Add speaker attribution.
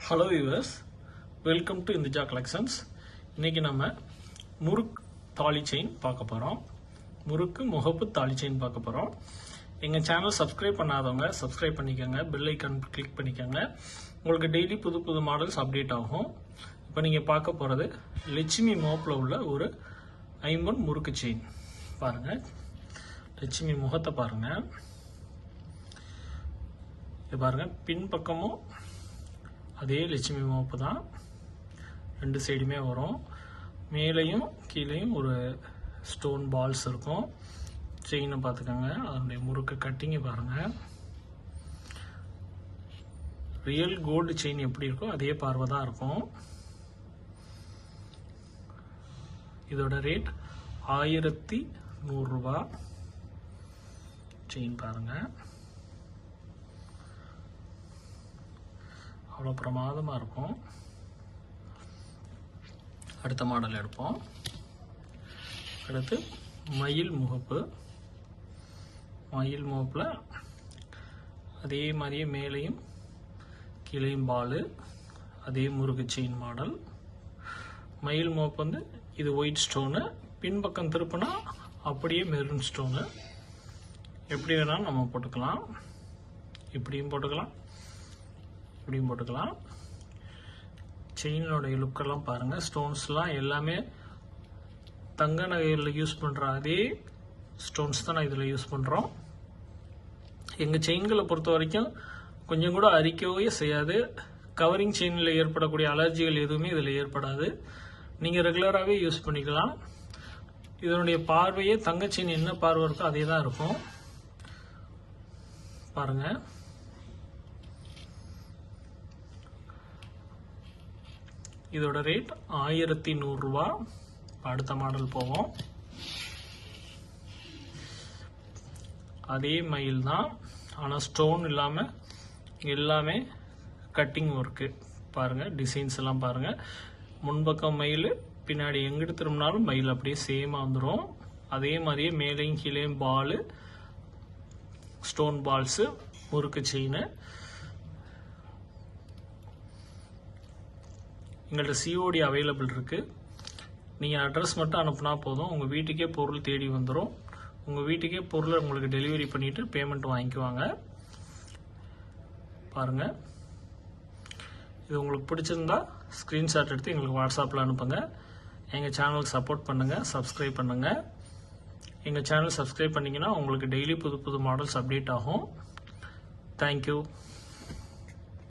Speaker 1: Hello viewers, welcome to Hinduja collections. இன்றைக்கி நம்ம முறுக்கு தாலி செயின் பார்க்க போகிறோம். முறுக்கு முகப்பு தாலி செயின் பார்க்க போகிறோம். எங்கள் சேனல் சப்ஸ்கிரைப் பண்ணாதவங்க சப்ஸ்கிரைப் பண்ணிக்கோங்க, பெல் ஐக்கான் கிளிக் பண்ணிக்கோங்க. உங்களுக்கு டெய்லி புது புது மாடல்ஸ் அப்டேட் ஆகும். இப்போ நீங்கள் பார்க்க போகிறது லட்சுமி மோப்பில் உள்ள ஒரு ஐம்பொன் முறுக்கு செயின். பாருங்கள், லட்சுமி முகத்தை பாருங்கள். இது பாருங்கள், பின்பக்கமும் அதே லட்சுமி மோப்பு தான், ரெண்டு சைடுமே வரும். மேலேயும் கீழேயும் ஒரு ஸ்டோன் பால்ஸ் இருக்கும். செயினை பார்த்துக்கோங்க, அதனுடைய முறுக்கு கட்டிங்க பாருங்கள். ரியல் கோல்டு செயின் எப்படி இருக்கோ அதே பார்வை தான் இருக்கும். இதோட ரேட் 1100 ரூபா. செயின் பாருங்கள், அவ்வளோ பிரமாதமாக இருக்கும். அடுத்த மாடல் எடுப்போம். அடுத்து மயில் முகப்பு. மயில் முகப்பில் அதே மாதிரியே மேலேயும் கீழேயும் பால், அதே முறுக்கு செயின் மாடல். மயில் முகப்பு வந்து இது ஒயிட் ஸ்டோனு, பின்பக்கம் திருப்பினா அப்படியே மெரூன் ஸ்டோனு. எப்படி வேணாலும் நம்ம போட்டுக்கலாம், இப்படியும் போட்டுக்கலாம், இப்படியும் போட்டுக்கலாம். செயினோட லுக்கெல்லாம் பாருங்கள். ஸ்டோன்ஸ்லாம் எல்லாமே தங்க நகைகளில் யூஸ் பண்ணுற அதே ஸ்டோன்ஸ் தான் நான் இதில் யூஸ் பண்ணுறோம். எங்கள் செயின்களை பொறுத்த வரைக்கும் கொஞ்சம் கூட அரிக்கவே செய்யாது. கவரிங் செயினில் ஏற்படக்கூடிய அலர்ஜிகள் எதுவுமே இதில் ஏற்படாது. நீங்கள் ரெகுலராகவே யூஸ் பண்ணிக்கலாம். இதனுடைய பார்வையே தங்க செயின் என்ன பார்வை இருக்கோ அதே தான் இருக்கும். பாருங்கள், இதோட ரேட் 1100 ரூபா. அடுத்த மாடல் போவோம். அதே மயில் தான், ஆனால் ஸ்டோன் இல்லாமல் எல்லாமே கட்டிங் ஒர்க்கு. பாருங்கள், டிசைன்ஸ் எல்லாம் பாருங்கள். முன்பக்கம் மயில், பின்னாடி எங்கிட்டு திரும்பினாலும் மயில் அப்படியே சேமாக வந்துடும். அதே மாதிரியே மேலேயும் கீழேயும் பால், ஸ்டோன் பால்ஸு, முறுக்கு செயின். எங்கள்கிட்ட சிஓடி அவைலபிள் இருக்குது. நீங்கள் அட்ரஸ் மட்டும் அனுப்புனா போதும், உங்கள் வீட்டுக்கே பொருள் தேடி வந்துடும். உங்கள் வீட்டுக்கே பொருளை உங்களுக்கு டெலிவரி பண்ணிவிட்டு பேமெண்ட் வாங்கிக்குவாங்க. பாருங்கள், இது உங்களுக்கு பிடிச்சிருந்தா ஸ்க்ரீன்ஷாட் எடுத்து எங்களுக்கு வாட்ஸ்அப்பில் அனுப்புங்க. எங்கள் சேனலுக்கு சப்போர்ட் பண்ணுங்கள், சப்ஸ்கிரைப் பண்ணுங்கள். எங்கள் சேனல் சப்ஸ்கிரைப் பண்ணிங்கன்னா உங்களுக்கு டெய்லி புது புது மாடல்ஸ் அப்டேட் ஆகும். தேங்க்யூ.